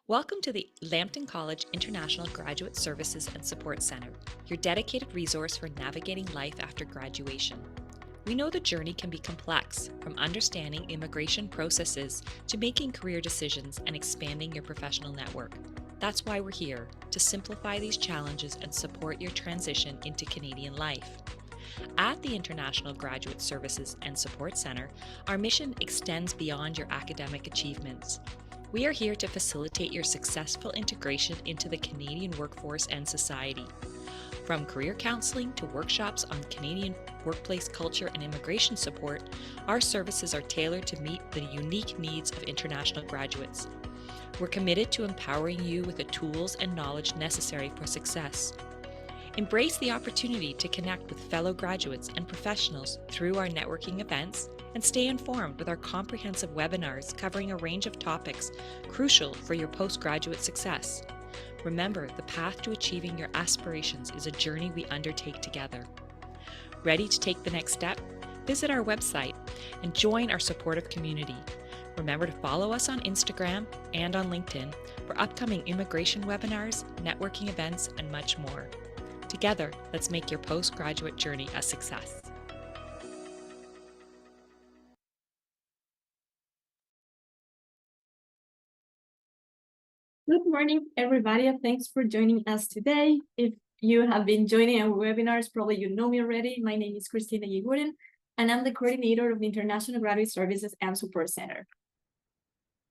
Welcome to the Lambton College International Graduate Services and Support Center, your dedicated resource for navigating life after graduation. We know the journey can be complex, from understanding immigration processes to making career decisions and expanding your professional network. That's why we're here, to simplify these challenges and support your transition into Canadian life. At the International Graduate Services and Support Center, our mission extends beyond your academic achievements. We are here to facilitate your successful integration into the Canadian workforce and society. From career counseling to workshops on Canadian workplace culture and immigration support, our services are tailored to meet the unique needs of international graduates. We're committed to empowering you with the tools and knowledge necessary for success. Embrace the opportunity to connect with fellow graduates and professionals through our networking events and stay informed with our comprehensive webinars covering a range of topics crucial for your postgraduate success. Remember, the path to achieving your aspirations is a journey we undertake together. Ready to take the next step? Visit our website and join our supportive community. Remember to follow us on Instagram and on LinkedIn for upcoming immigration webinars, networking events, and much more. Together, let's make your postgraduate journey a success. Good morning, everybody, and thanks for joining us today. If you have been joining our webinars, probably you know me already. My name is Christina Yeguren, and I'm the coordinator of the International Graduate Services and Support Center.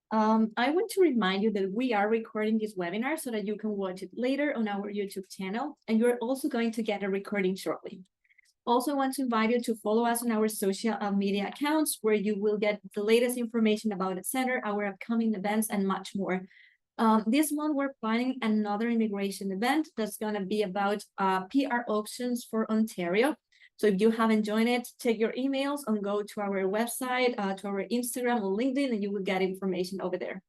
I want to remind you that we are recording this webinar so that you can watch it later on our YouTube channel, and you're also going to get a recording shortly. Also, I want to invite you to follow us on our social media accounts, where you will get the latest information about the center, our upcoming events, and much more. This month, we're planning another immigration event that's going to be about PR options for Ontario. So if you haven't joined it, check your emails and go to our website, to our Instagram or LinkedIn, and you will get information over there.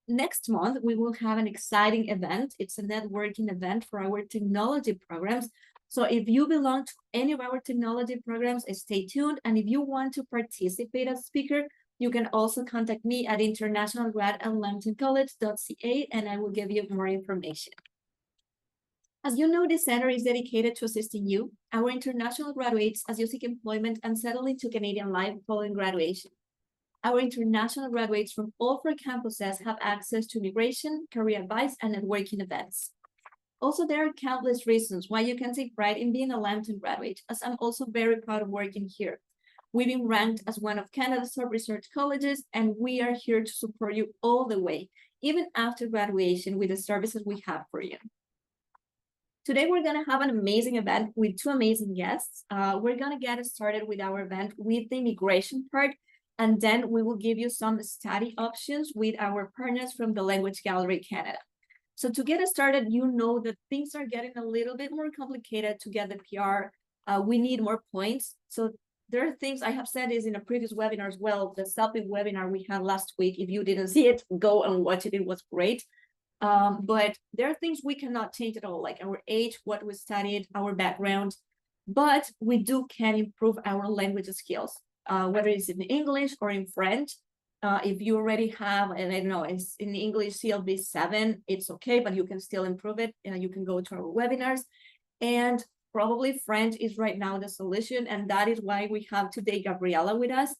Next month, we will have an exciting event. It's a networking event for our technology programs. So if you belong to any of our technology programs, stay tuned. And if you want to participate as a speaker, you can also contact me at internationalgrad@lambtoncollege.ca, and I will give you more information. As you know, this center is dedicated to assisting you, our international graduates, as you seek employment and settle into Canadian life following graduation. Our international graduates from all four campuses have access to immigration, career advice, and networking events. Also, there are countless reasons why you can take pride in being a Lambton graduate, as I'm also very proud of working here. We've been ranked as one of Canada's top research colleges, and we are here to support you all the way, even after graduation, with the services we have for you. Today, we're going to have an amazing event with two amazing guests. We're going to get started with our event with the immigration part, and then we will give you some study options with our partners from the Language Gallery Canada. So to get us started, you know that things are getting a little bit more complicated to get the PR. We need more points. So there are things I have said is in a previous webinar as well, the selfie webinar we had last week. If you didn't see it, go and watch it. It was great. But there are things we cannot change at all, like our age, what we studied, our background. But we can improve our language skills, whether it's in English or in French. If you already have, and I don't know, it's in English CLB 7, it's okay, but you can still improve it. You can go to our webinars. And probably French is right now the solution, and that is why we have today Gabriela with us.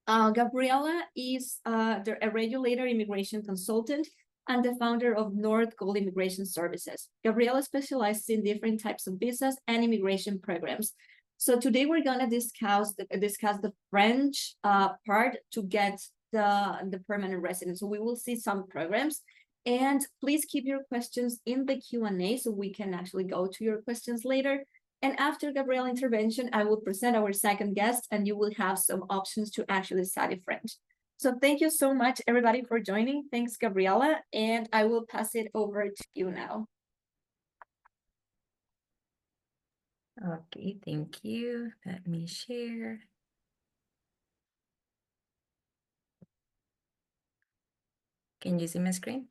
Gabriela is a regulator immigration consultant and the founder of North Gold Immigration Services. Gabriela specializes in different types of visas and immigration programs. So today we're going to discuss the French part to get the permanent residence. So we will see some programs. And please keep your questions in the Q&A so we can actually go to your questions later. And after Gabriela's intervention, I will present our second guest, and you will have some options to actually study French. So thank you so much, everybody, for joining. Thanks, Gabriela. And I will pass it over to you now. Okay, thank you. Let me share. Can you see my screen?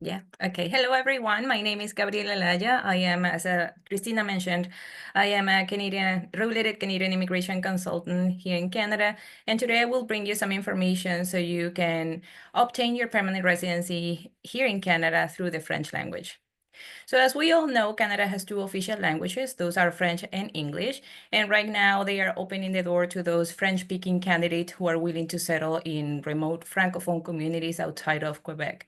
Yeah. Okay. Hello, everyone. My name is Gabriela Laya. I am, as Christina mentioned, I am a regulated Canadian immigration consultant here in Canada. And today I will bring you some information so you can obtain your permanent residency here in Canada through the French language. So as we all know, Canada has two official languages. Those are French and English. And right now they are opening the door to those French-speaking candidates who are willing to settle in remote Francophone communities outside of Quebec.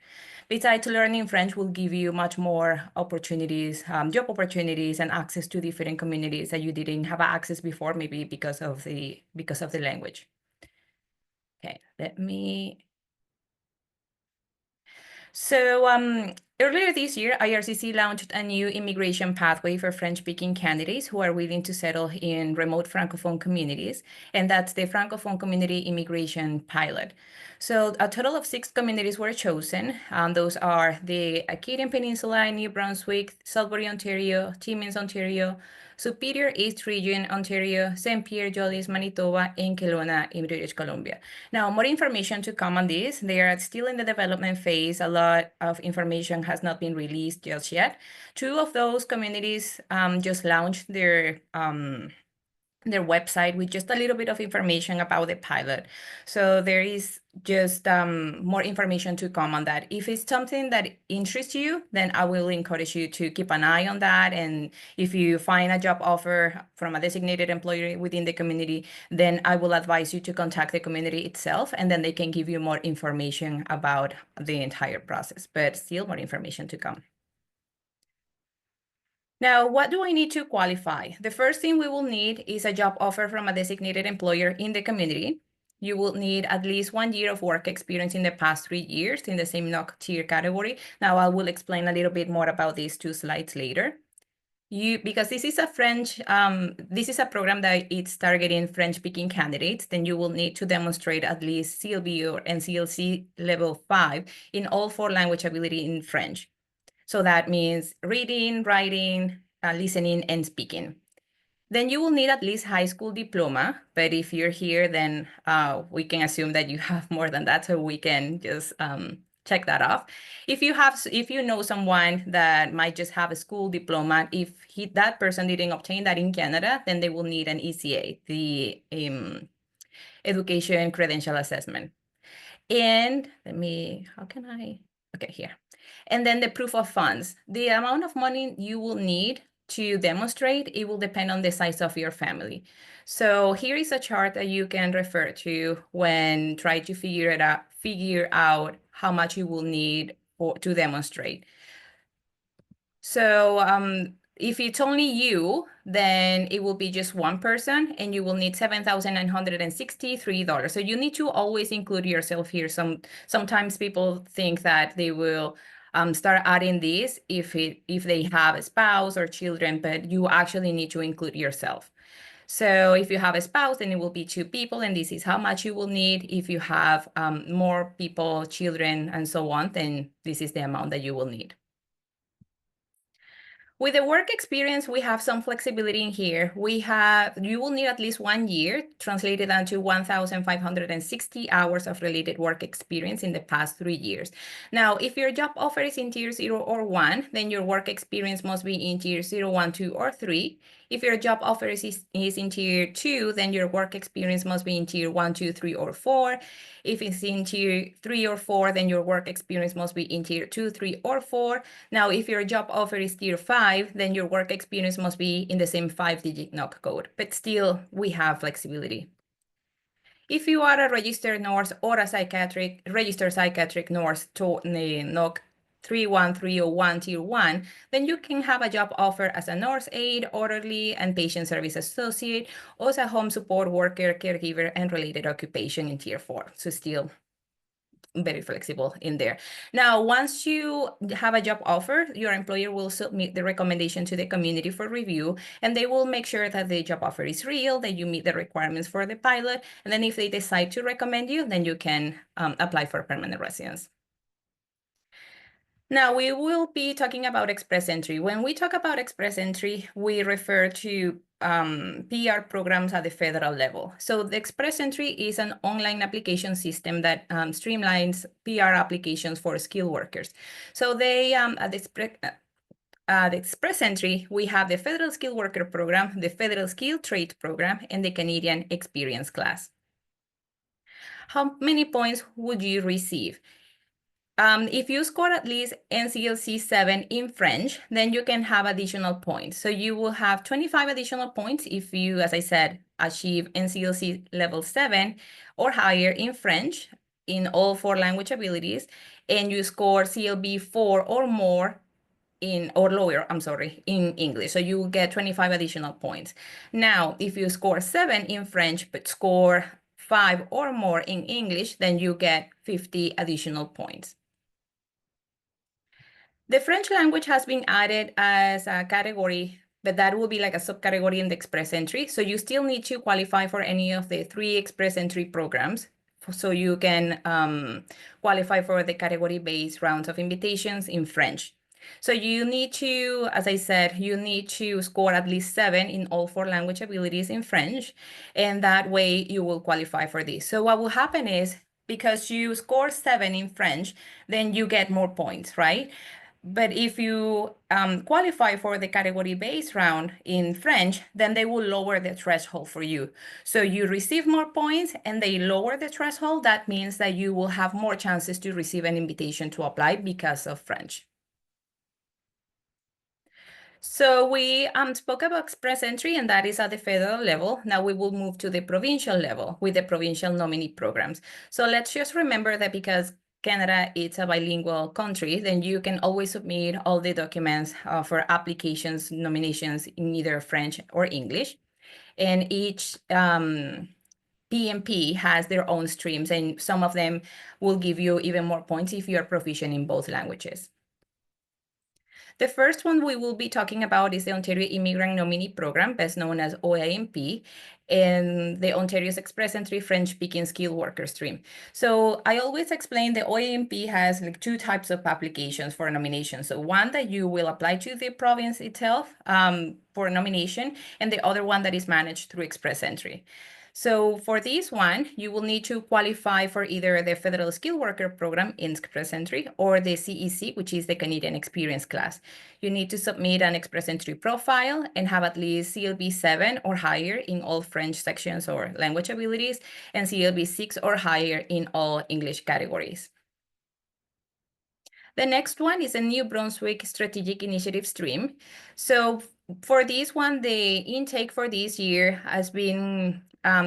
Besides, learning French will give you much more opportunities, job opportunities, and access to different communities that you didn't have access before, maybe because of the language. Okay, let me. So earlier this year, IRCC launched a new immigration pathway for French-speaking candidates who are willing to settle in remote Francophone communities, and that's the Francophone Community Immigration Pilot. So a total of 6 communities were chosen. Those are the Acadian Peninsula, New Brunswick, Sudbury, Ontario, Timmins, Ontario, Superior East Region, Ontario, St. Pierre, Jolies, Manitoba, and Kelowna in British Columbia. Now, more information to come on this. They are still in the development phase. A lot of information has not been released just yet. 2 of those communities just launched their website with just a little bit of information about the pilot. So there is just more information to come on that. If it's something that interests you, then I will encourage you to keep an eye on that. And if you find a job offer from a designated employer within the community, then I will advise you to contact the community itself, and then they can give you more information about the entire process, but still more information to come. Now, what do I need to qualify? The first thing we will need is a job offer from a designated employer in the community. You will need at least 1 year of work experience in the past 3 years in the same NOC tier category. Now, I will explain a little bit more about these 2 slides later. Because this is a this is a program that it's targeting French-speaking candidates, then you will need to demonstrate at least CLB or NCLC level 5 in all 4 language ability in French. So that means reading, writing, listening, and speaking. Then you will need at least high school diploma. But if you're here, then we can assume that you have more than that. So we can just check that off. If you know someone that might just have a school diploma, if that person didn't obtain that in Canada, then they will need an ECA, the Education Credential Assessment. And okay, here. And then the proof of funds. The amount of money you will need to demonstrate, it will depend on the size of your family. So here is a chart that you can refer to when trying to figure out how much you will need to demonstrate. So if it's only you, then it will be just one person and you will need $7,963. So you need to always include yourself here. Sometimes people think that they will start adding this if they have a spouse or children, but you actually need to include yourself. So if you have a spouse, then it will be 2 people, and this is how much you will need. If you have more people, children, and so on, then this is the amount that you will need. With the work experience, we have some flexibility in here. You will need at least 1 year, translated onto 1,560 hours of related work experience in the past 3 years. Now, if your job offer is in tier 0 or 1, then your work experience must be in tier 0, 1, 2, or 3. If your job offer is in tier 2, then your work experience must be in tier 1, 2, 3, or 4. If it's in tier 3 or 4, then your work experience must be in tier 2, 3, or 4. Now, if your job offer is tier 5, then your work experience must be in the same 5-digit NOC code. But still, we have flexibility. If you are a registered nurse or a registered psychiatric nurse to NOC 31301 tier 1, then you can have a job offer as a nurse aide, orderly, and patient service associate, or as a home support worker, caregiver, and related occupation in tier 4. So still very flexible in there. Now, once you have a job offer, your employer will submit the recommendation to the community for review, and they will make sure that the job offer is real, that you meet the requirements for the pilot, and then if they decide to recommend you, then you can apply for permanent residence. Now, we will be talking about express entry. When we talk about express entry, we refer to PR programs at the federal level. So the Express Entry is an online application system that streamlines PR applications for skilled workers. So they at the Express Entry, we have the Federal Skilled Worker Program, the Federal Skilled Trade Program, and the Canadian Experience Class. How many points would you receive? If you score at least NCLC 7 in French, then you can have additional points. So you will have 25 additional points if you, as I said, achieve NCLC level 7 or higher in French in all 4 language abilities, and you score CLB 4 or more or lower, in English. So you will get 25 additional points. Now, if you score 7 in French, but score 5 or more in English, then you get 50 additional points. The French language has been added as a category, but that will be like a subcategory in the Express Entry. So you still need to qualify for any of the 3 Express Entry programs. So you can qualify for the category-based rounds of invitations in French. So you need to, as I said, you need to score at least 7 in all 4 language abilities in French, and that way you will qualify for this. So what will happen is, because you score 7 in French, then you get more points, right? But if you qualify for the category-based round in French, then they will lower the threshold for you. So you receive more points and they lower the threshold. That means that you will have more chances to receive an invitation to apply because of French. So we spoke about Express Entry, and that is at the federal level. Now we will move to the provincial level with the provincial nominee programs. So let's just remember that because Canada is a bilingual country, then you can always submit all the documents for applications, nominations in either French or English. And each PMP has their own streams, and some of them will give you even more points if you are proficient in both languages. The first one we will be talking about is the Ontario Immigrant Nominee Program, best known as OIMP, and the Ontario's Express Entry French-speaking skilled worker stream. So I always explain the OIMP has like 2 types of applications for a nomination. So one that you will apply to the province itself for a nomination, and the other one that is managed through Express Entry. So for this one, you will need to qualify for either the Federal Skilled Worker Program in Express Entry or the CEC, which is the Canadian Experience Class. You need to submit an Express Entry profile and have at least CLB 7 or higher in all French sections or language abilities, and CLB 6 or higher in all English categories. The next one is a New Brunswick Strategic Initiative stream. So for this one, the intake for this year has been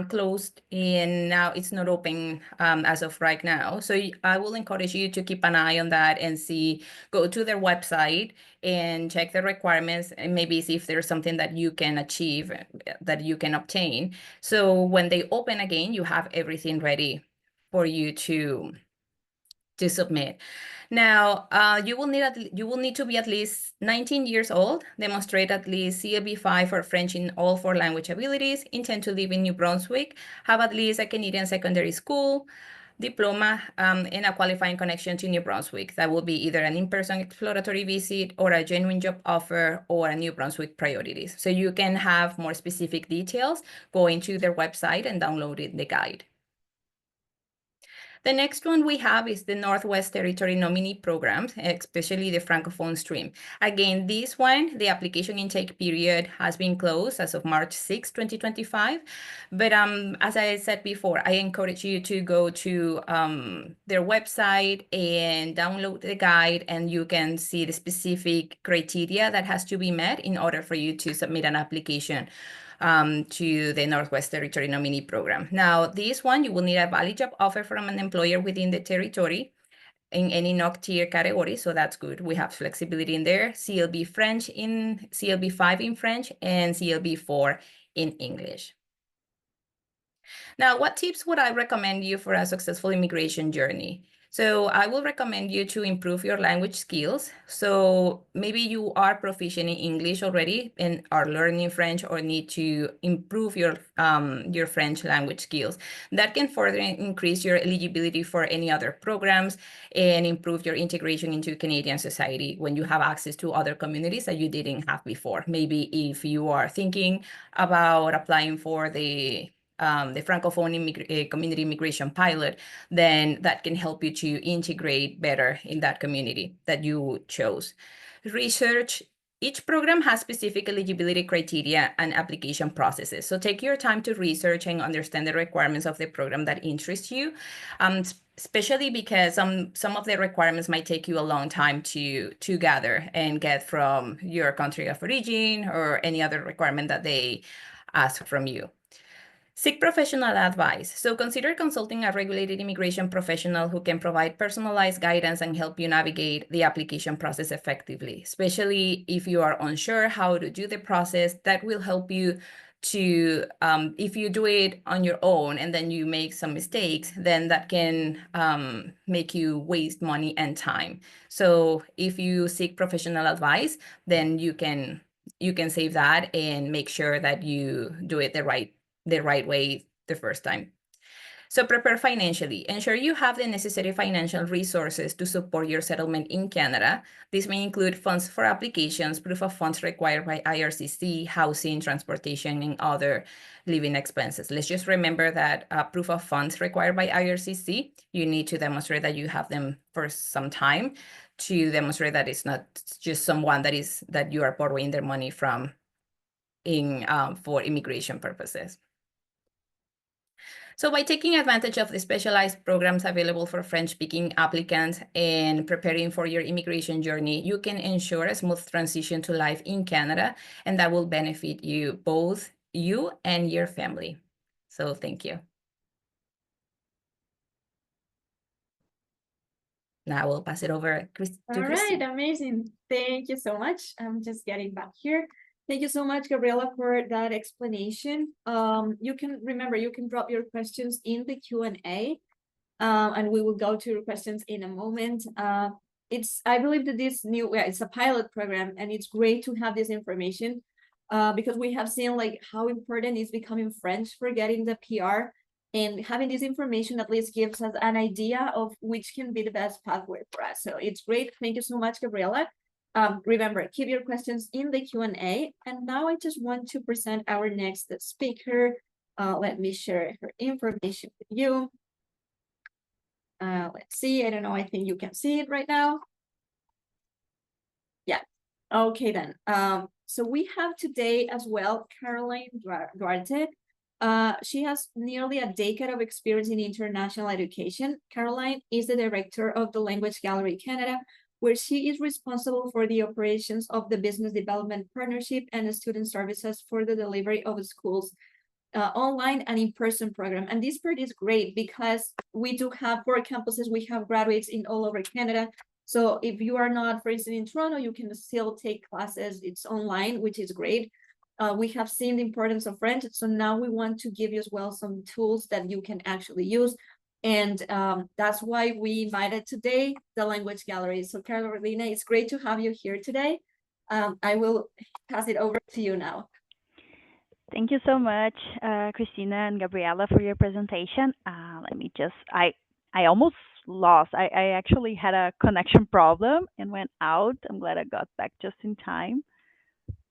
closed, and now it's not open as of right now. So I will encourage you to keep an eye on that and go to their website and check the requirements and maybe see if there's something that you can achieve, that you can obtain. So when they open again, you have everything ready for you to submit. Now, you will need to be at least 19 years old, demonstrate at least CLB 5 or French in all 4 language abilities, intend to live in New Brunswick, have at least a Canadian secondary school diploma, and a qualifying connection to New Brunswick. That will be either an in-person exploratory visit or a genuine job offer or a New Brunswick priorities. So you can have more specific details going to their website and downloading the guide. The next one we have is the Northwest Territory Nominee Programs, especially the Francophone stream. Again, this one, the application intake period has been closed as of March 6, 2025. But as I said before, I encourage you to go to their website and download the guide, and you can see the specific criteria that has to be met in order for you to submit an application to the Northwest Territory Nominee Program. Now, this one, you will need a valid job offer from an employer within the territory in any NOC tier category, so that's good. We have flexibility in there. CLB 5 in French, and CLB 4 in English. Now, what tips would I recommend you for a successful immigration journey? So I will recommend you to improve your language skills. So maybe you are proficient in English already and are learning French or need to improve your French language skills. That can further increase your eligibility for any other programs and improve your integration into Canadian society when you have access to other communities that you didn't have before. Maybe if you are thinking about applying for the Francophone community immigration pilot, then that can help you to integrate better in that community that you chose. Research. Each program has specific eligibility criteria and application processes. So take your time to research and understand the requirements of the program that interests you, especially because some of the requirements might take you a long time to gather and get from your country of origin or any other requirement that they ask from you. Seek professional advice. So consider consulting a regulated immigration professional who can provide personalized guidance and help you navigate the application process effectively, especially if you are unsure how to do the process. That will help you to, if you do it on your own and then you make some mistakes, then that can make you waste money and time. So if you seek professional advice, then you can save that and make sure that you do it the right way the first time. So prepare financially. Ensure you have the necessary financial resources to support your settlement in Canada. This may include funds for applications, proof of funds required by IRCC, housing, transportation, and other living expenses. Let's just remember that proof of funds required by IRCC, you need to demonstrate that you have them for some time to demonstrate that it's not just someone that you are borrowing their money from for immigration purposes. So by taking advantage of the specialized programs available for French-speaking applicants and preparing for your immigration journey, you can ensure a smooth transition to life in Canada, and that will benefit both you and your family. So thank you. Now I will pass it over to Christy. All right, amazing. Thank you so much. I'm just getting back here. Thank you so much, Gabriela, for that explanation. You can drop your questions in the Q&A, and we will go to your questions in a moment. I believe that it's a pilot program, and it's great to have this information because we have seen like how important is becoming French for getting the PR, and having this information at least gives us an idea of which can be the best pathway for us. So it's great. Thank you so much, Gabriela. Remember, keep your questions in the Q&A. And now I just want to present our next speaker. Let me share her information with you. Let's see. I don't know. I think you can see it right now. Yeah. Okay, then. So we have today as well Caroline Duarte. She has nearly a decade of experience in international education. Caroline is the director of the Language Gallery Canada, where she is responsible for the operations of the Business Development Partnership and Student Services for the delivery of schools online and in-person program. And this part is great because we do have 4 campuses. We have graduates in all over Canada. So if you are not, for instance, in Toronto, you can still take classes. It's online, which is great. We have seen the importance of French. So now we want to give you as well some tools that you can actually use. And that's why we invited today the Language Gallery. So Carolina, it's great to have you here today. I will pass it over to you now. Thank you so much, Christina and Gabriela, for your presentation. I almost lost. I actually had a connection problem and went out. I'm glad I got back just in time.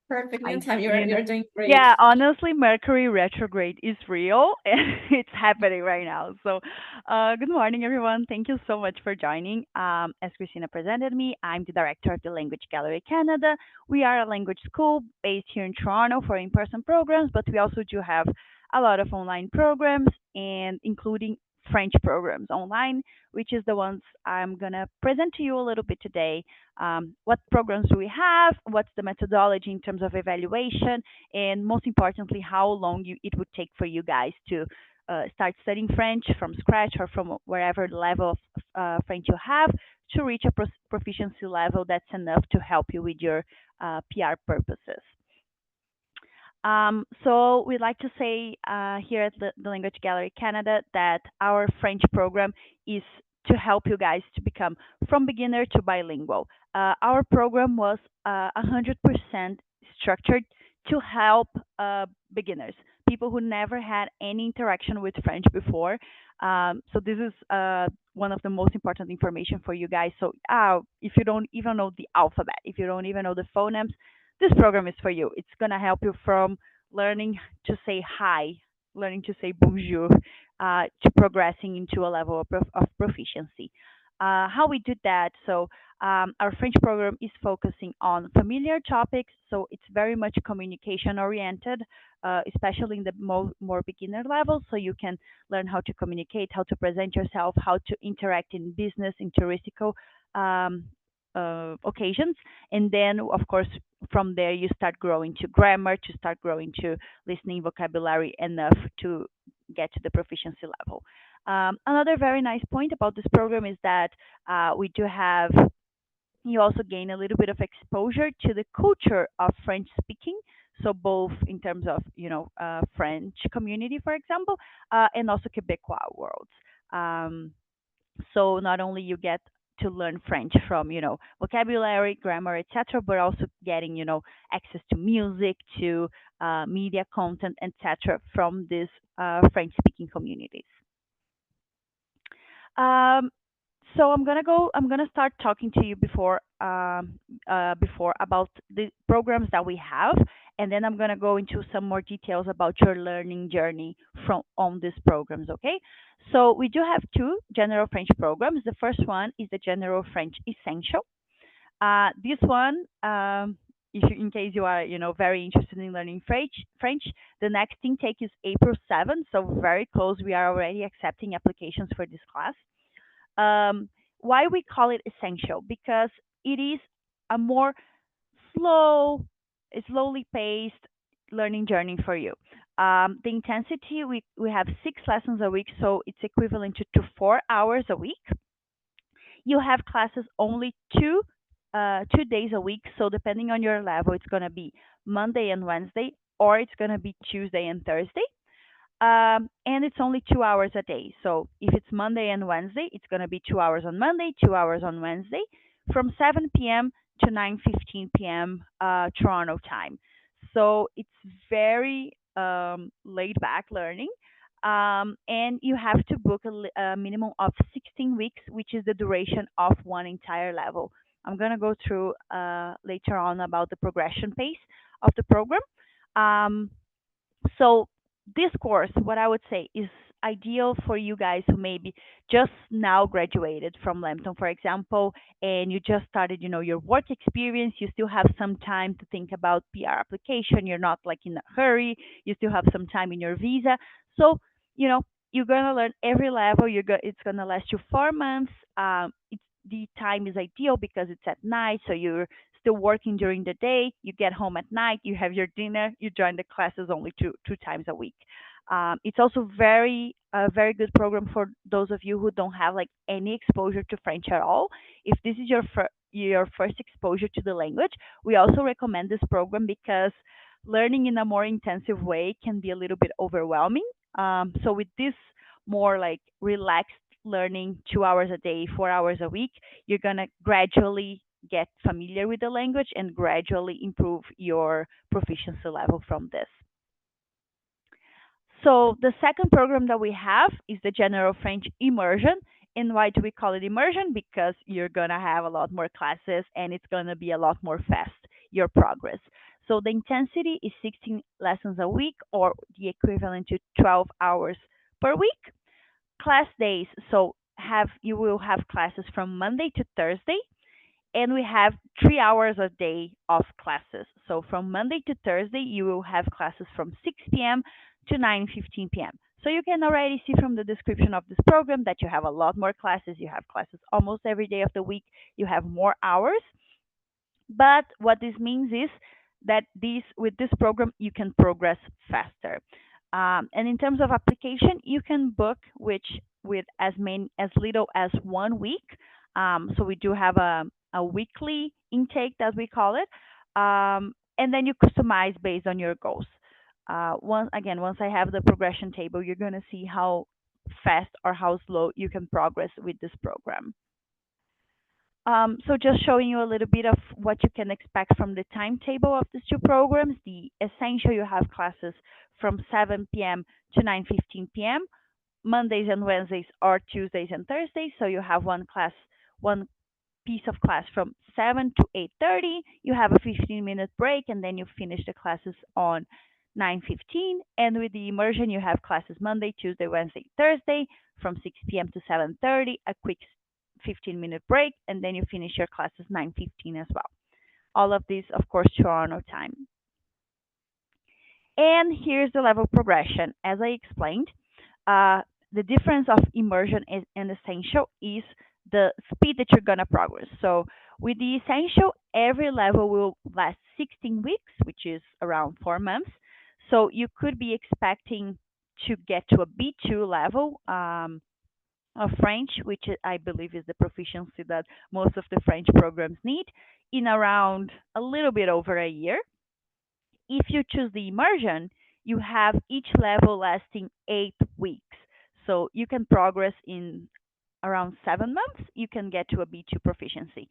Perfect in time. You're doing great. Yeah, honestly, Mercury retrograde is real and it's happening right now. So, good morning, everyone. Thank you so much for joining. As Christina presented me, I'm the director of the Language Gallery Canada. We are a language school based here in Toronto for in-person programs, but we also do have a lot of online programs, and including French programs online, which is the ones I'm gonna present to you a little bit today. What programs do we have? What's the methodology in terms of evaluation? And most importantly, how long it would take for you guys to start studying French from scratch or from wherever level of French you have to reach a proficiency level that's enough to help you with your PR purposes. So we'd like to say here at the Language Gallery Canada that our French program is to help you guys to become from beginner to bilingual. Our program was 100% structured to help beginners, people who never had any interaction with French before. So this is one of the most important information for you guys. So if you don't even know the alphabet, if you don't even know the phonemes, this program is for you. It's gonna help you from learning to say hi, learning to say bonjour, to progressing into a level of proficiency. How we did that? So our French program is focusing on familiar topics, so it's very much communication oriented, especially in the more beginner level. So you can learn how to communicate, how to present yourself, how to interact in business, in touristical um, occasions. And then, of course, from there, you start growing to grammar, to start growing to listening vocabulary enough to get to the proficiency level. Another very nice point about this program is that we do have you also gain a little bit of exposure to the culture of French speaking. So both in terms of French community, for example, and also Quebecois worlds. Um, so not only you get to learn French from vocabulary, grammar, etc., but also getting access to music, to media content, etc., from these French speaking communities. Um, so I'm gonna start talking to you before about the programs that we have, and then I'm gonna go into some more details about your learning journey from on these programs. Okay. So we do have two general French programs. The first one is the General French Essential. This one, in case you are, very interested in learning French, the next intake is April 7th, so very close. We are already accepting applications for this class. Um, why we call it essential? Because it is a more slow, slowly paced learning journey for you. The intensity, we have 6 lessons a week, so it's equivalent to 4 hours a week. You have classes only 2 days a week, so depending on your level, it's going to be Monday and Wednesday, or it's going to be Tuesday and Thursday. And it's only 2 hours a day. So if it's Monday and Wednesday, it's going to be 2 hours on Monday, 2 hours on Wednesday, from 7 p.m. to 9:15 p.m. Toronto time. So it's very laid back learning. And you have to book a minimum of 16 weeks, which is the duration of one entire level. I'm going to go through later on about the progression pace of the program. Um, so this course, what I would say, is ideal for you guys who maybe just now graduated from Lambton, for example, and you just started, your work experience. You still have some time to think about PR application. You're not like in a hurry. You still have some time in your visa. So, you're gonna learn every level. It's gonna last you 4 months. The time is ideal because it's at night, so you're still working during the day. You get home at night, you have your dinner, you join the classes only two times a week. It's also a very good program for those of you who don't have like any exposure to French at all. If this is your first exposure to the language, we also recommend this program because learning in a more intensive way can be a little bit overwhelming. So with this more like relaxed learning, 2 hours a day, 4 hours a week, you're gonna gradually get familiar with the language and gradually improve your proficiency level from this. So the second program that we have is the General French Immersion. And why do we call it immersion? Because you're gonna have a lot more classes and it's gonna be a lot more fast, your progress. So the intensity is 16 lessons a week, or the equivalent to 12 hours per week. Class days, so you will have classes from Monday to Thursday, and we have 3 hours a day of classes. So from Monday to Thursday, you will have classes from 6 p.m. to 9:15 p.m. So you can already see from the description of this program that you have a lot more classes. You have classes almost every day of the week. You have more hours. But what this means is that with this program, you can progress faster. And in terms of application, you can book with as little as 1 week. So we do have a weekly intake, that we call it, and then you customize based on your goals. Once I have the progression table, you're going to see how fast or how slow you can progress with this program. So just showing you a little bit of what you can expect from the timetable of these two programs. The Essential, you have classes from 7 p.m. to 9:15 p.m. Mondays and Wednesdays or Tuesdays and Thursdays. So you have one piece of class from 7 to 8:30. You have a 15-minute break, and then you finish the classes on 9:15. And with the immersion, you have classes Monday, Tuesday, Wednesday, Thursday from 6 p.m. to 7:30, a quick 15-minute break, and then you finish your classes 9:15 as well. All of these, of course, Toronto time. And here's the level progression. As I explained, the difference of immersion and essential is the speed that you're going to progress. So with the essential, every level will last 16 weeks, which is around 4 months. So you could be expecting to get to a B2 level of French, which I believe is the proficiency that most of the French programs need, in around a little bit over a year. If you choose the immersion, you have each level lasting 8 weeks. So you can progress in around 7 months, you can get to a B2 proficiency.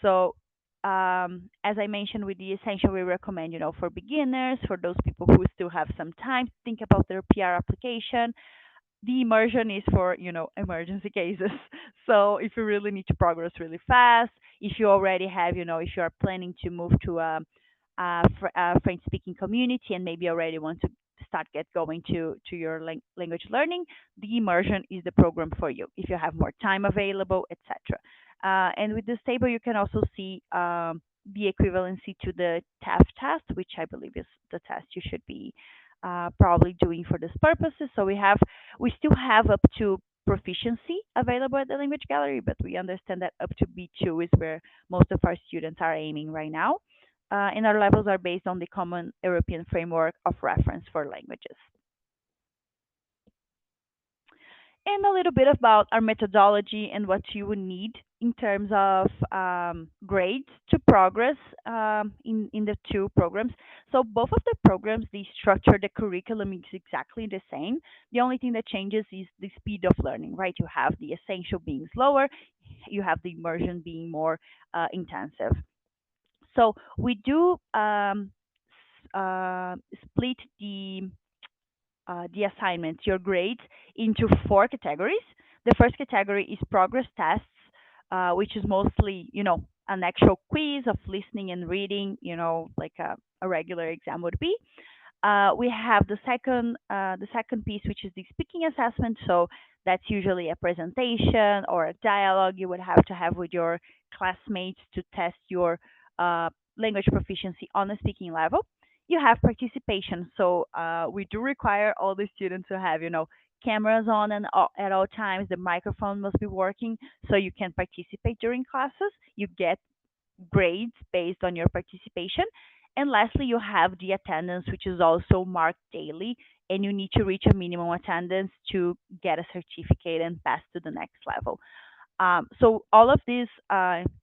So as I mentioned with the essential, we recommend, for beginners, for those people who still have some time, think about their PR application. The immersion is for, emergency cases. So if you really need to progress really fast, if you already have, if you are planning to move to a French speaking community and maybe already want to start get going to your language learning, the immersion is the program for you if you have more time available, etc. And with this table, you can also see the equivalency to the TAF test, which I believe is the test you should be probably doing for these purposes. So we still have up to proficiency available at the language gallery, but we understand that up to B2 is where most of our students are aiming right now. And our levels are based on the Common European Framework of Reference for Languages. And a little bit about our methodology and what you would need in terms of grades to progress in the two programs. So both of the programs, the structure, the curriculum is exactly the same. The only thing that changes is the speed of learning, right? You have the essential being slower, you have the immersion being more intensive. So we do split the assignments, your grades, into 4 categories. The first category is progress tests, which is mostly, an actual quiz of listening and reading, like a regular exam would be. We have the second piece, which is the speaking assessment. So that's usually a presentation or a dialogue you would have to have with your classmates to test your language proficiency on the speaking level. You have participation. So we do require all the students to have, cameras on and at all times. The microphone must be working so you can participate during classes. You get grades based on your participation. And lastly, you have the attendance, which is also marked daily, and you need to reach a minimum attendance to get a certificate and pass to the next level. So all of these,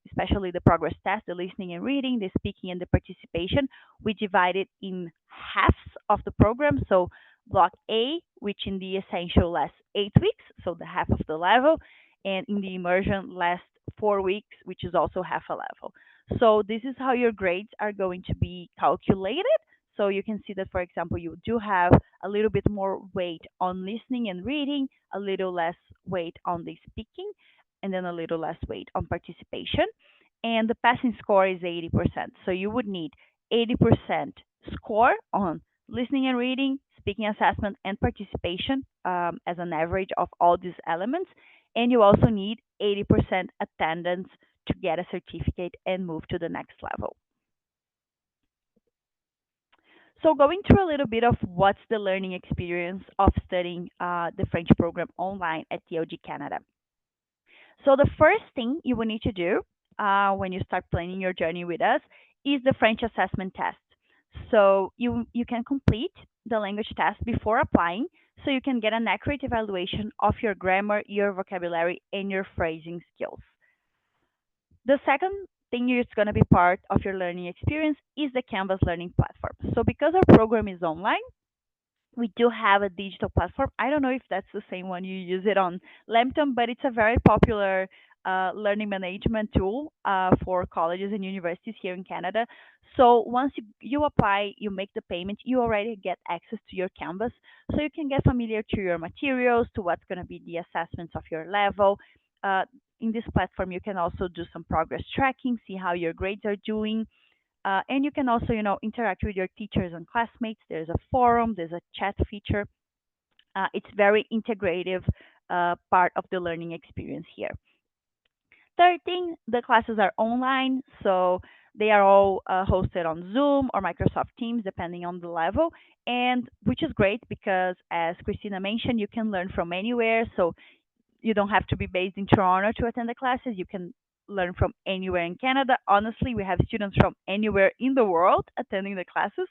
especially the progress test, the listening and reading, the speaking and the participation, we divide it in halves of the program. So block A, which in the essential lasts 8 weeks, so the half of the level, and in the immersion lasts 4 weeks, which is also half a level. So this is how your grades are going to be calculated. So you can see that, for example, you do have a little bit more weight on listening and reading, a little less weight on the speaking, and then a little less weight on participation. And the passing score is 80%. So you would need 80% score on listening and reading, speaking assessment, and participation as an average of all these elements. And you also need 80% attendance to get a certificate and move to the next level. So going through a little bit of what's the learning experience of studying the French program online at TLG Canada. So the first thing you will need to do when you start planning your journey with us is the French assessment test. So you can complete the language test before applying so you can get an accurate evaluation of your grammar, your vocabulary, and your phrasing skills. The second thing is going to be part of your learning experience is the Canvas learning platform. So because our program is online, We do have a digital platform. I don't know if that's the same one you use it on Lambton, but it's a very popular learning management tool for colleges and universities here in Canada. So once you apply, you make the payment, you already get access to your Canvas. So you can get familiar to your materials, to what's going to be the assessments of your level. Uh, in this platform, you can also do some progress tracking, see how your grades are doing, and you can also, interact with your teachers and classmates. There's a forum, there's a chat feature. It's very integrative part of the learning experience here. Third thing, the classes are online, so they are all hosted on Zoom or Microsoft Teams, depending on the level, and which is great because, as Christina mentioned, you can learn from anywhere. So you don't have to be based in Toronto to attend the classes. You can learn from anywhere in Canada. Honestly, we have students from anywhere in the world attending the classes.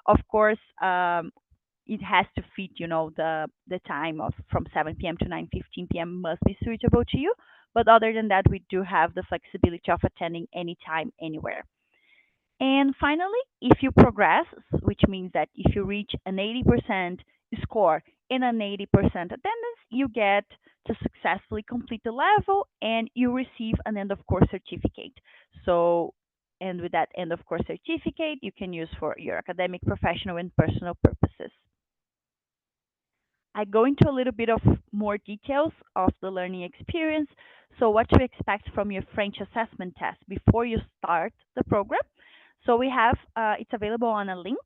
Of course, it has to fit, the time of from 7 p.m. to 9:15 p.m. must be suitable to you. But other than that, we do have the flexibility of attending anytime, anywhere. And finally, if you progress, which means that if you reach an 80% score in an 80% attendance, you get to successfully complete the level and you receive an end of course certificate. So, and with that end of course certificate, you can use for your academic, professional, and personal purposes. I go into a little bit of more details of the learning experience. So what to expect from your French assessment test before you start the program. So we have, it's available on a link.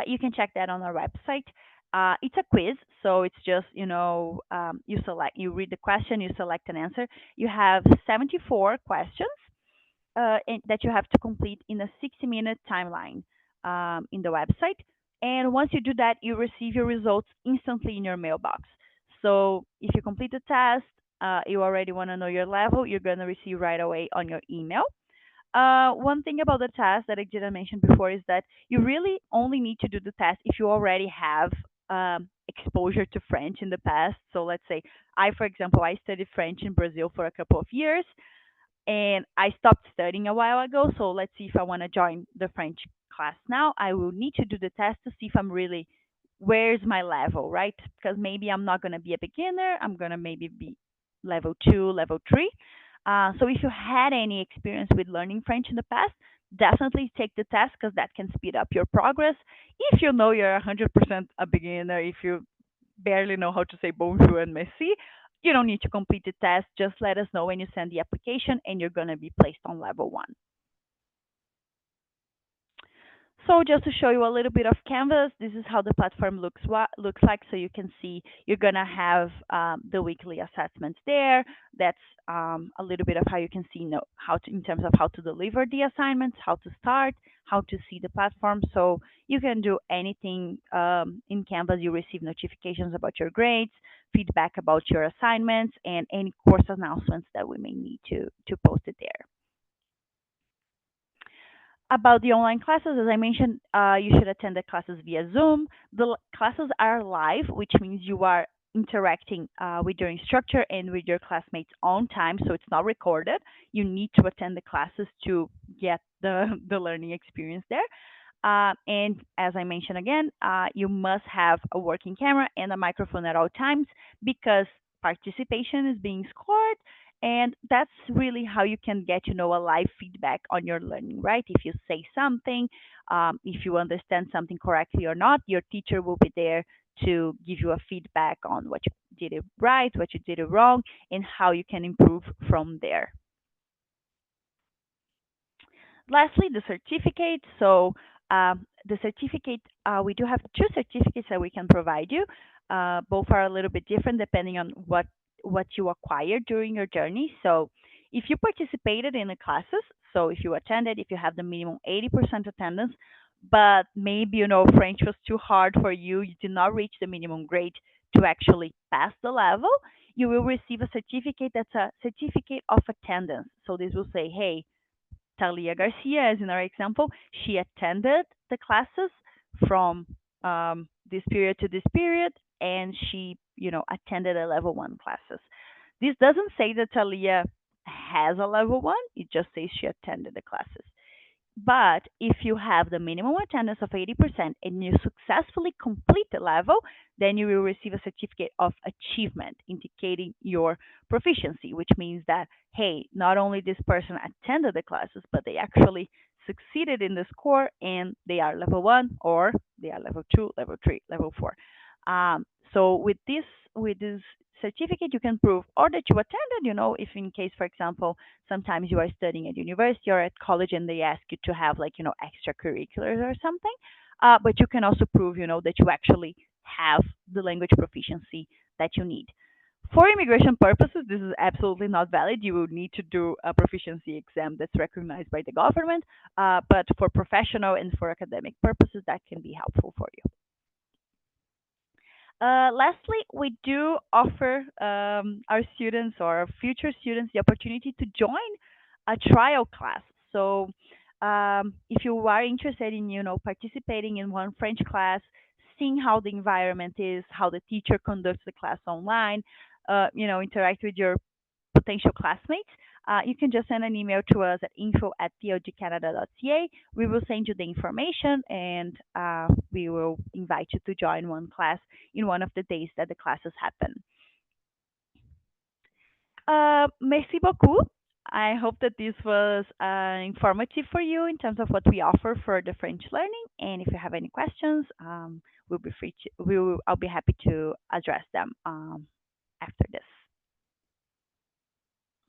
You can check that on our website. It's a quiz, so it's just, you read the question, you select an answer. You have 74 questions that you have to complete in a 60-minute timeline in the website. And once you do that, you receive your results instantly in your mailbox. So if you complete the test, you already want to know your level, you're going to receive right away on your email. One thing about the test that I didn't mention before is that you really only need to do the test if you already have exposure to French in the past. So let's say for example, I studied French in Brazil for a couple of years and I stopped studying a while ago. So let's see if I want to join the French class now. I will need to do the test to see if I'm really where's my level, right? Because maybe I'm not going to be a beginner. I'm going to maybe be level 2, level 3. So if you had any experience with learning French in the past, definitely take the test because that can speed up your progress. If you know you're 100% a beginner, if you barely know how to say bonjour and merci, you don't need to complete the test. Just let us know when you send the application and you're going to be placed on level 1. So just to show you a little bit of Canvas, this is how the platform looks like. So you can see you're gonna have the weekly assessments there. That's a little bit of how you can see in terms of how to deliver the assignments, how to start, how to see the platform. So you can do anything in Canvas. You receive notifications about your grades, feedback about your assignments, and any course announcements that we may need to post it there. About the online classes, as I mentioned, you should attend the classes via Zoom. The classes are live, which means you are interacting with your instructor and with your classmates on time, so it's not recorded. You need to attend the classes to get the learning experience there. And as I mentioned again, you must have a working camera and a microphone at all times because participation is being scored. And that's really how you can get, a live feedback on your learning, right? If you say something, if you understand something correctly or not, your teacher will be there to give you a feedback on what you did it right, what you did it wrong, and how you can improve from there. Lastly, the certificate. So the certificate, we do have 2 certificates that we can provide you. Both are a little bit different depending on what you acquired during your journey. So if you participated in the classes, so if you attended, if you have the minimum 80% attendance, but maybe, French was too hard for you, you did not reach the minimum grade to actually pass the level, you will receive a certificate that's a certificate of attendance. So this will say, hey, Talia Garcia, as in our example, she attended the classes from this period to this period, and she, attended a level 1 classes. This doesn't say that Talia has a level 1; it just says she attended the classes. But if you have the minimum attendance of 80% and you successfully complete the level, then you will receive a certificate of achievement indicating your proficiency, which means that, hey, not only this person attended the classes, but they actually succeeded in the score and they are level one or they are level two, level three, level four. So with this certificate, you can prove or that you attended, if in case, for example, sometimes you are studying at university or at college and they ask you to have like, extracurriculars or something. But you can also prove, that you actually have the language proficiency that you need. For immigration purposes, this is absolutely not valid. You will need to do a proficiency exam that's recognized by the government. But for professional and for academic purposes, that can be helpful for you. Lastly, we do offer our students or our future students the opportunity to join a trial class. So, if you are interested in, participating in one French class, seeing how the environment is, how the teacher conducts the class online, interact with your potential classmates, you can just send an email to us at info@tlgcanada.ca. We will send you the information and we will invite you to join one class in one of the days that the classes happen. Merci beaucoup. I hope that this was informative for you in terms of what we offer for the French learning. And if you have any questions, I'll be happy to address them after this.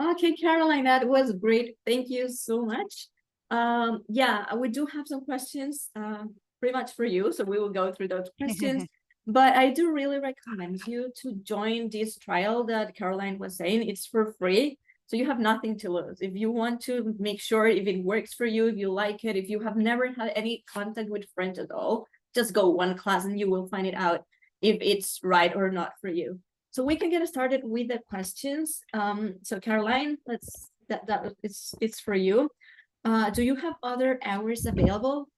Okay, Caroline, that was great. Thank you so much. Yeah, we do have some questions pretty much for you, so we will go through those questions. But I do really recommend you to join this trial that Caroline was saying. It's for free, so you have nothing to lose. If you want to make sure if it works for you, if you like it, if you have never had any contact with French at all, just go one class and you will find it out if it's right or not for you. So we can get started with the questions. So Caroline, it's for you. Do you have other hours available?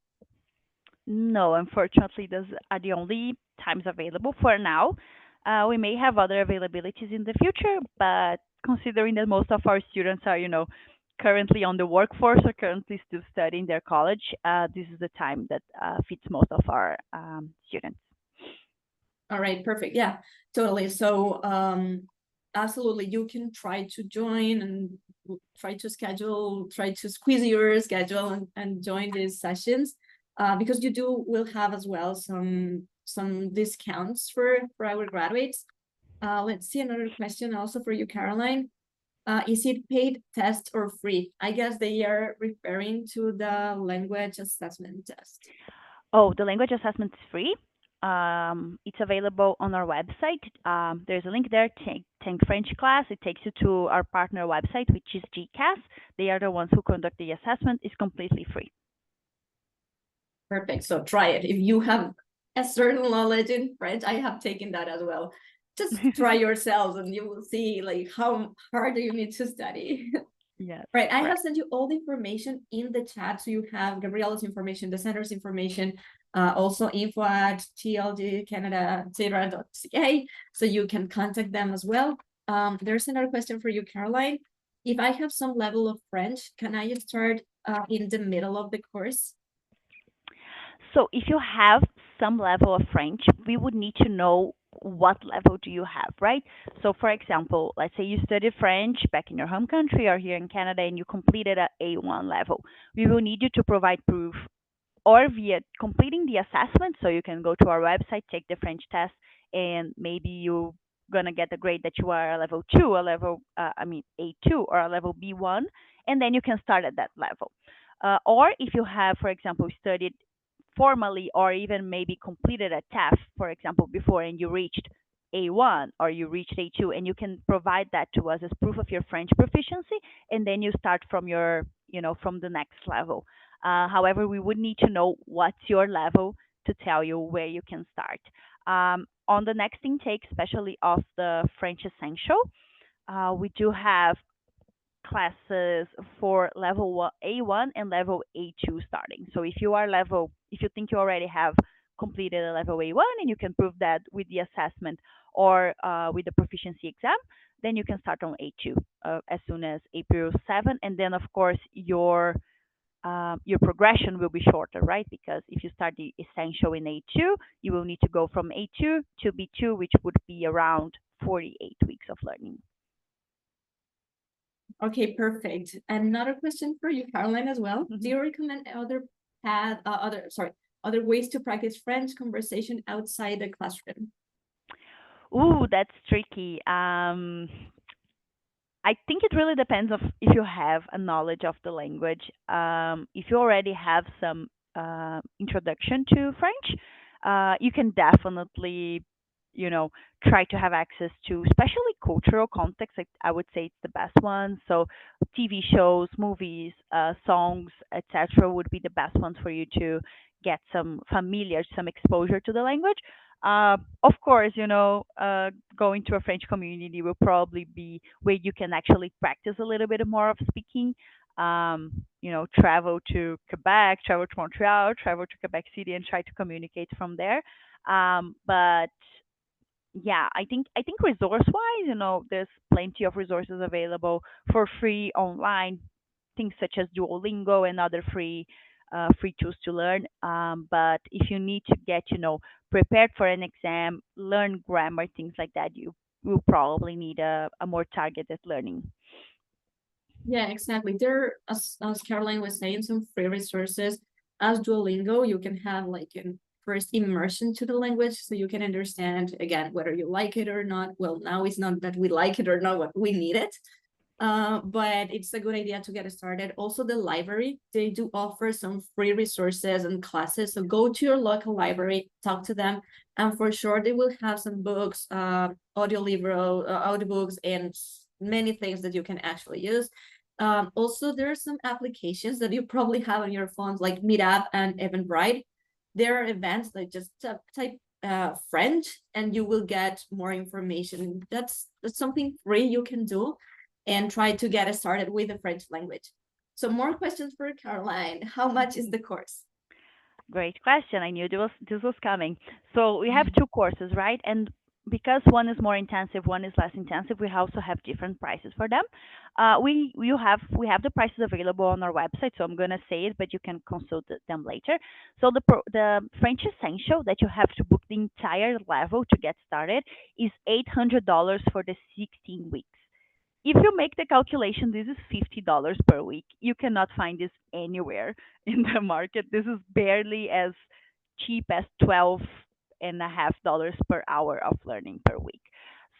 No, unfortunately, those are the only times available for now. We may have other availabilities in the future, but considering that most of our students are, currently on the workforce or currently still studying their college, this is the time that fits most of our students. All right, perfect. Yeah, totally. So absolutely, you can try to join and try to squeeze your schedule and join these sessions because you will have as well some discounts for our graduates. Let's see another question also for you, Caroline. Is it paid test or free? I guess they are referring to the language assessment test. Oh, the language assessment is free. It's available on our website. There's a link there, Tank French class. It takes you to our partner website, which is GCAS. They are the ones who conduct the assessment. It's completely free. Perfect. So try it. If you have a certain knowledge in French, I have taken that as well. Just try yourselves and you will see like how hard do you need to study. Yes. Right. I have sent you all the information in the chat. So you have Gabriela's information, the center's information, also info@tlgcanada.ca. So you can contact them as well. There's another question for you, Caroline. If I have some level of French, can I start in the middle of the course? So if you have some level of French, we would need to know what level do you have, right? So for example, let's say you studied French back in your home country or here in Canada and you completed a A1 level. We will need you to provide proof or via completing the assessment. So you can go to our website, take the French test, and maybe you're gonna get the grade that you are a level 2, A2 or a level B1, and then you can start at that level. Or if you have, for example, studied formally or even maybe completed a TEF, for example, before and you reached A1 or you reached A2, and you can provide that to us as proof of your French proficiency, and then you start from from the next level. However, we would need to know what's your level to tell you where you can start. On the next intake, especially of the French Essential, we do have classes for level A1 and level A2 starting. So if you think you already have completed a level A1 and you can prove that with the assessment or with the proficiency exam, then you can start on A2 as soon as April 7. And then, of course, your your progression will be shorter, right? Because if you start the essential in A2, you will need to go from A2 to B2, which would be around 48 weeks of learning. Okay, perfect. Another question for you, Caroline, as well. Do you recommend other ways to practice French conversation outside the classroom? Ooh, that's tricky. I think it really depends of if you have a knowledge of the language. If you already have some introduction to French, you can definitely, you know, try to have access to, especially cultural context. I would say it's the best one. So, TV shows, movies, songs, etc., would be the best ones for you to get some exposure to the language. Of course, going to a French community will probably be where you can actually practice a little bit more of speaking. Travel to Quebec, travel to Montreal, travel to Quebec City, and try to communicate from there. But yeah, I think resource wise, there's plenty of resources available for free online, things such as Duolingo and other free tools to learn. But if you need to get, prepared for an exam, learn grammar, things like that, you will probably need a more targeted learning. Yeah, exactly. There, as Caroline was saying, some free resources. As Duolingo, you can have like a first immersion to the language, so you can understand again whether you like it or not. Well, now it's not that we like it or not, what we need it. But it's a good idea to get started. Also, the library, they do offer some free resources and classes. So go to your local library, talk to them, and for sure they will have some books, audiobooks, and many things that you can actually use. Also, there are some applications that you probably have on your phones, like Meetup and Eventbrite. There are events that just type French, and you will get more information. That's something free you can do and try to get started with the French language. So more questions for Caroline. How much is the course? Great question. I knew this was coming. So we have two courses, right? And because one is more intensive, one is less intensive, we also have different prices for them. We have the prices available on our website, so I'm gonna say it, but you can consult them later. So the French Essential that you have to book the entire level to get started is $800 for the 16 weeks. If you make the calculation, this is $50 per week. You cannot find this anywhere in the market. This is barely as cheap as $12.50 per hour of learning per week.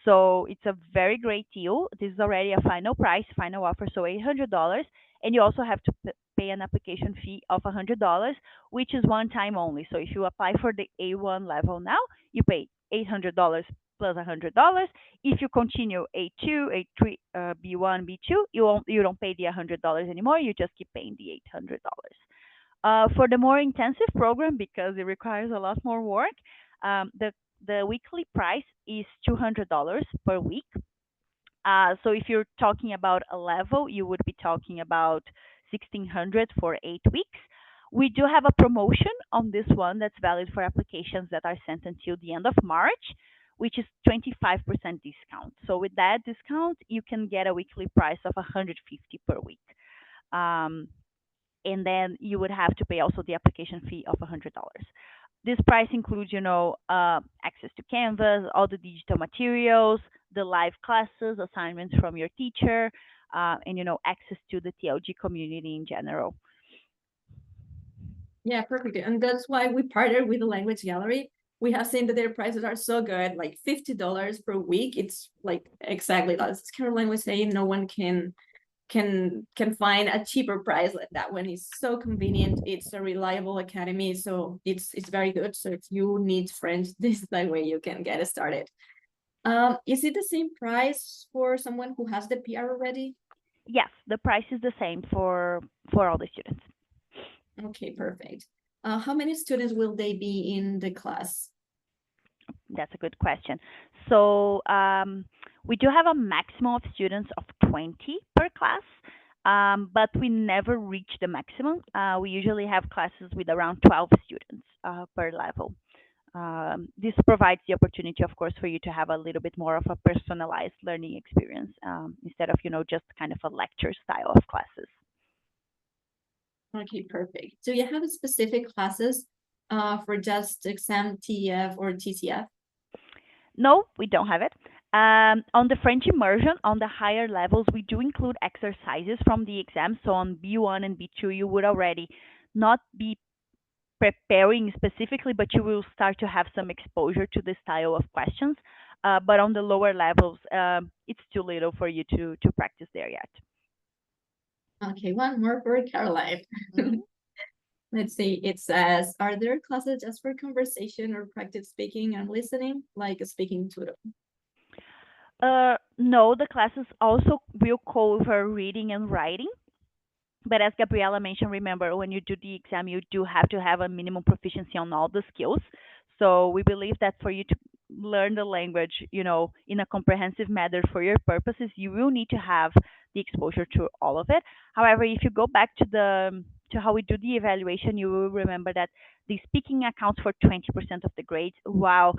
So it's a very great deal. This is already a final price, final offer, so $800. And you also have to pay an application fee of $100, which is one time only. So if you apply for the A1 level now, you pay $800 plus $100. If you continue A2, A3, B1, B2, you don't pay the $100 anymore. You just keep paying the $800. For the more intensive program, because it requires a lot more work, the weekly price is $200 per week. So if you're talking about a level, you would be talking about 1600 for 8 weeks. We do have a promotion on this one that's valid for applications that are sent until the end of March, which is 25% discount. So with that discount, you can get a weekly price of 150 per week. Um, and then you would have to pay also the application fee of $100. This price includes, access to Canvas, all the digital materials, the live classes, assignments from your teacher, and access to the TLG community in general. Yeah, perfect. And that's why we partnered with the Language Gallery. We have seen that their prices are so good, like $50 per week. It's like exactly as Caroline was saying, no one can find a cheaper price like that one. Is so convenient. It's a reliable academy, so it's very good. So if you need French, this is the way you can get started. Is it the same price for someone who has the PR already? Yes, the price is the same for all the students. Okay, perfect. How many students will they be in the class? That's a good question. So we do have a maximum of students of 20 per class, but we never reach the maximum. We usually have classes with around 12 students per level. This provides the opportunity, of course, for you to have a little bit more of a personalized learning experience instead of, just kind of a lecture style of classes. Okay, perfect. Do you have specific classes for just exam TEF or TCF? No, we don't have it. On the French immersion, on the higher levels, we do include exercises from the exam. So on B1 and B2, you would already not be preparing specifically, but you will start to have some exposure to the style of questions. But on the lower levels, it's too little for you to practice there yet. Okay, one more for Caroline. Let's see, it says, are there classes just for conversation or practice speaking and listening, like a speaking tutor? No, the classes also will cover reading and writing. But as Gabriela mentioned, remember when you do the exam, you do have to have a minimum proficiency on all the skills. So we believe that for you to learn the language, in a comprehensive manner for your purposes, you will need to have the exposure to all of it. However, if you go back to how we do the evaluation, you will remember that the speaking accounts for 20% of the grades, while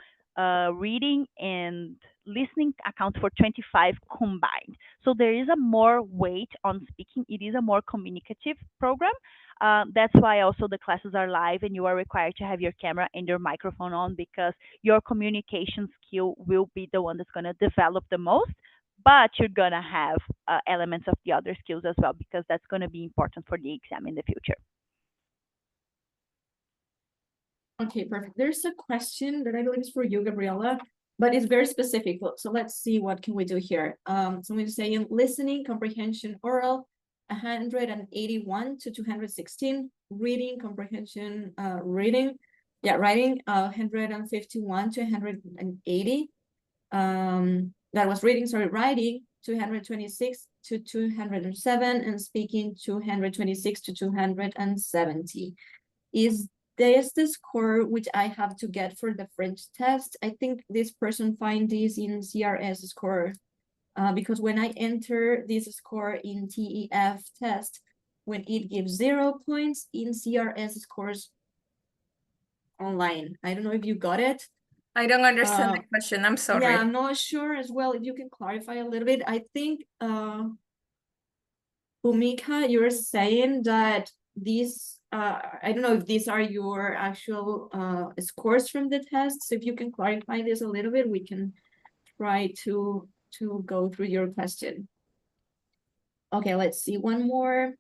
reading and listening accounts for 25 combined. So there is a more weight on speaking. It is a more communicative program. That's why also the classes are live and you are required to have your camera and your microphone on, because your communication skill will be the one that's going to develop the most. But you're going to have elements of the other skills as well, because that's going to be important for the exam in the future. Okay, perfect. There's a question that I believe is for you, Gabriela, but it's very specific. So let's see what can we do here. So I'm going to say in listening, comprehension, oral, 181 to 216, reading, comprehension, writing, 151 to 180. That was reading, sorry, writing, 226 to 207, and speaking, 226 to 270. There's the score which I have to get for the French test. I think this person find this in CRS score because when I enter this score in TEF test, when it gives 0 points in CRS scores online. I don't know if you got it. I don't understand the question. I'm sorry. Yeah, I'm not sure as well if you can clarify a little bit. I think Bhumika, you're saying that these I don't know if these are your actual scores from the test. So if you can clarify this a little bit, we can try to go through your question. Okay, let's see one more.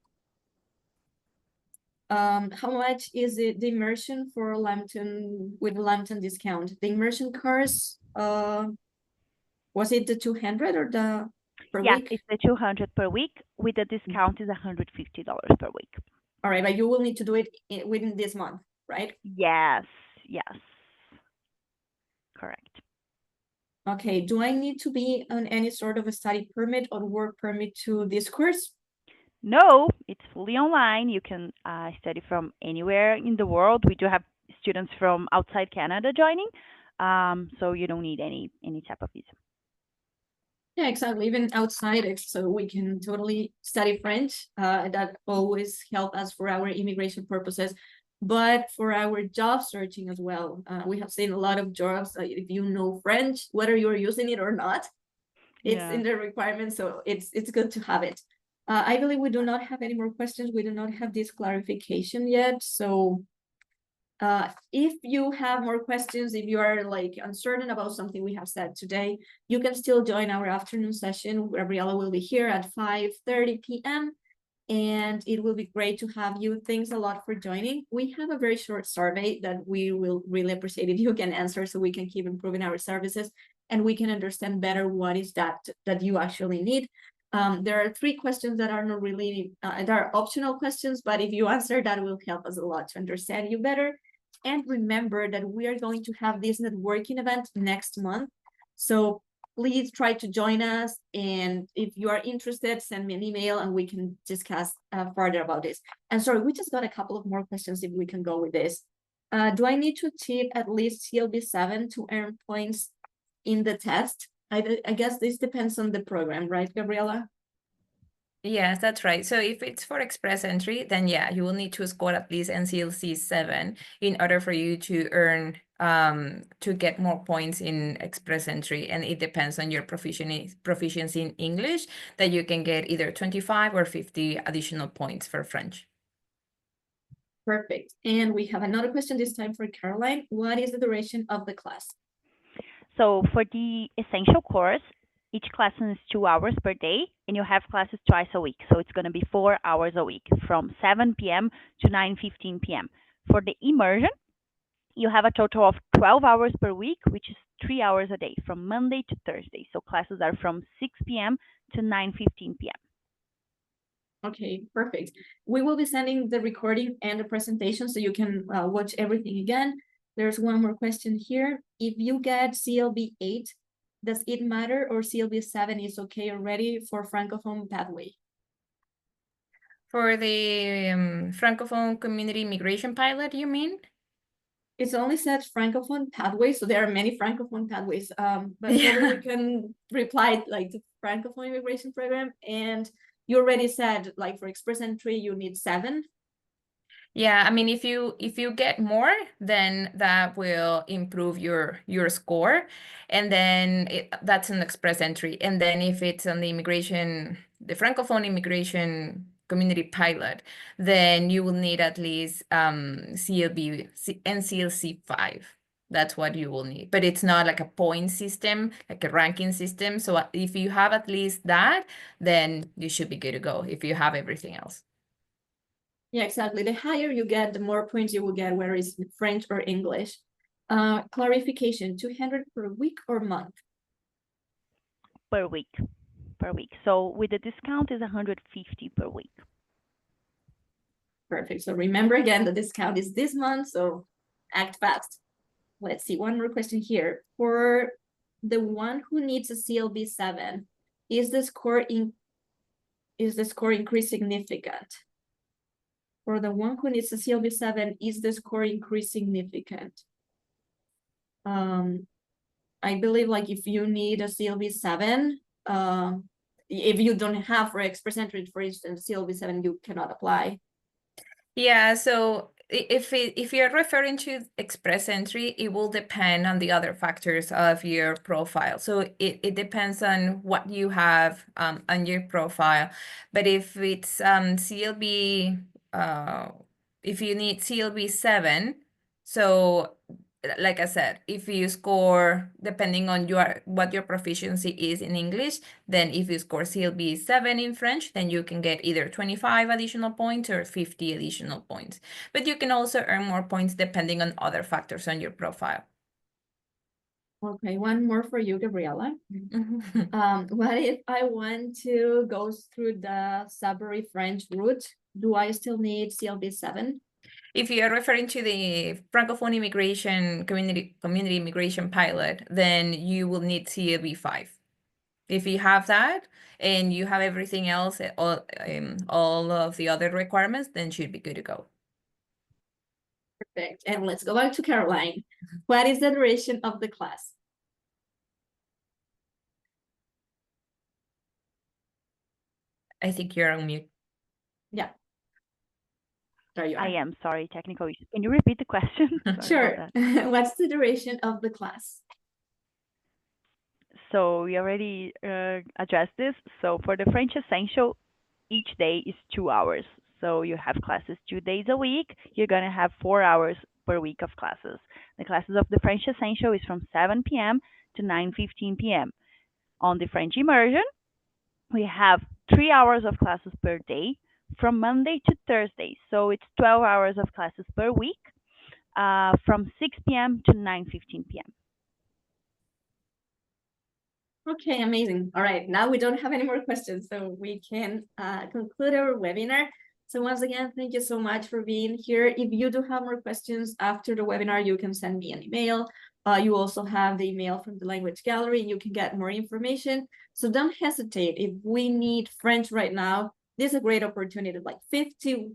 How much is it the immersion for Lambton with Lambton discount? The immersion course, was it the 200 or the per Yes, week? it's the 200 per week. With the discount is $150 per week. All right, but you will need to do it within this month, right? Yes, correct. Okay, do I need to be on any sort of a study permit or work permit to this course? No, it's fully online. You can study from anywhere in the world. We do have students from outside Canada joining, so you don't need any type of visa. Yeah, exactly. Even outside, so we can totally study French. That always help us for our immigration purposes, but for our job searching as well. We have seen a lot of jobs. If you know French, whether you're using it or not, it's in the requirements. So it's good to have it. I believe we do not have any more questions. We do not have this clarification yet. So if you have more questions, if you are like uncertain about something we have said today, you can still join our afternoon session. Gabriela will be here at 5:30 p.m. and it will be great to have you. Thanks a lot for joining. We have a very short survey that we will really appreciate if you can answer so we can keep improving our services and we can understand better what is that you actually need. There are 3 questions that are not really, that are optional questions, but if you answer, that will help us a lot to understand you better. And remember that we are going to have this networking event next month. So please try to join us. And if you are interested, send me an email and we can discuss further about this. And sorry, we just got a couple of more questions if we can go with this. Do I need to achieve at least CLB7 to earn points in the test? I guess this depends on the program, right, Gabriela? Yes, that's right. So if it's for express entry, then yeah, you will need to score at least NCLC 7 in order for you to earn to get more points in express entry. And it depends on your proficiency in English that you can get either 25 or 50 additional points for French. Perfect. And we have another question this time for Caroline. What is the duration of the class? So for the essential course, each class is 2 hours per day, and you have classes twice a week. So it's going to be 4 hours a week from 7 p.m. to 9:15 p.m. For the immersion, you have a total of 12 hours per week, which is 3 hours a day from Monday to Thursday. So classes are from 6 p.m. to 9:15 p.m. Okay, perfect. We will be sending the recording and the presentation so you can watch everything again. There's one more question here. If you get CLB 8, does it matter, or CLB 7 is okay already for Francophone pathway? For the Francophone Community Migration Pilot, you mean? It's only said Francophone pathway, so there are many Francophone pathways. But probably Yeah. we can reply like the Francophone immigration program. And you already said, like, for Express Entry, you need 7. Yeah, I mean, if you get more, then that will improve your score, and then that's an express entry. And then if it's on the Francophone immigration community pilot, then you will need at least NCLC 5. That's what you will need. But it's not like a point system, like a ranking system. So if you have at least that, then you should be good to go if you have everything else. Yeah, exactly. The higher you get, the more points you will get, whether it's French or English. Clarification, 200 per week or month? Per week. Per week. So with the discount is 150 per week. Perfect. So remember again, the discount is this month, so act fast. Let's see, one more question here. For the one who needs a CLB 7, is the score increase significant? For the one who needs a CLB 7, is the score increase significant? I believe, like, if you need a CLB 7, if you don't have for Express Entry, for instance, CLB 7, you cannot apply. Yeah, so if you're referring to express entry, it will depend on the other factors of your profile. So it depends on what you have on your profile. But if it's CLB, if you need CLB 7, so like I said, if you score, depending on what your proficiency is in English, then if you score CLB 7 in French, then you can get either 25 additional points or 50 additional points. But you can also earn more points depending on other factors on your profile. Okay, one more for you, Gabriela. What if I want to go through the Sudbury French route? Do I still need CLB 7? If you are referring to the Francophone immigration community immigration pilot, then you will need CLB 5. If you have that and you have everything else, all of the other requirements, then should be good to go. Perfect. And let's go back to Caroline. What is the duration of the class? I think you're on mute. Yeah. There you are. I am sorry, technical issues. Can you repeat the question? Sorry about Sure. that. What's the duration of the class? So we already addressed this. So for the French Essential, each day is 2 hours. So you have classes 2 days a week. You're going to have 4 hours per week of classes. The classes of the French Essential is from 7 p.m. to 9:15 p.m. On the French Immersion, we have 3 hours of classes per day from Monday to Thursday. So it's 12 hours of classes per week from 6 p.m. to 9:15 p.m. Okay, amazing. All right, now we don't have any more questions, so we can conclude our webinar. So once again, thank you so much for being here. If you do have more questions after the webinar, you can send me an email. You also have the email from the language gallery, and you can get more information. So don't hesitate. If we need French right now, this is a great opportunity, like $50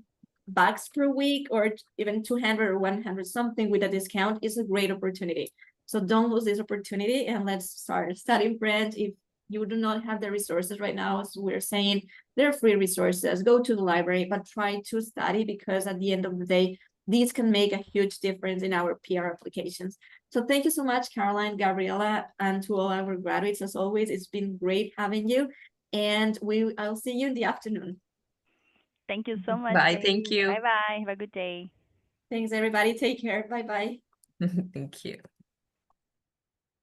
per week, or even 200 or 100 something with a discount is a great opportunity. So don't lose this opportunity, and let's start studying French. If you do not have the resources right now, as we're saying, they're free resources. Go to the library, but try to study, because at the end of the day, these can make a huge difference in our PR applications. So thank you so much, Caroline, Gabriela, and to all our graduates. As always, it's been great having you, and I'll see you in the afternoon. Thank you so much. Bye. Lady. Thank you. Bye-bye. Have a good day. Thanks, everybody. Take care. Bye-bye. Thank you.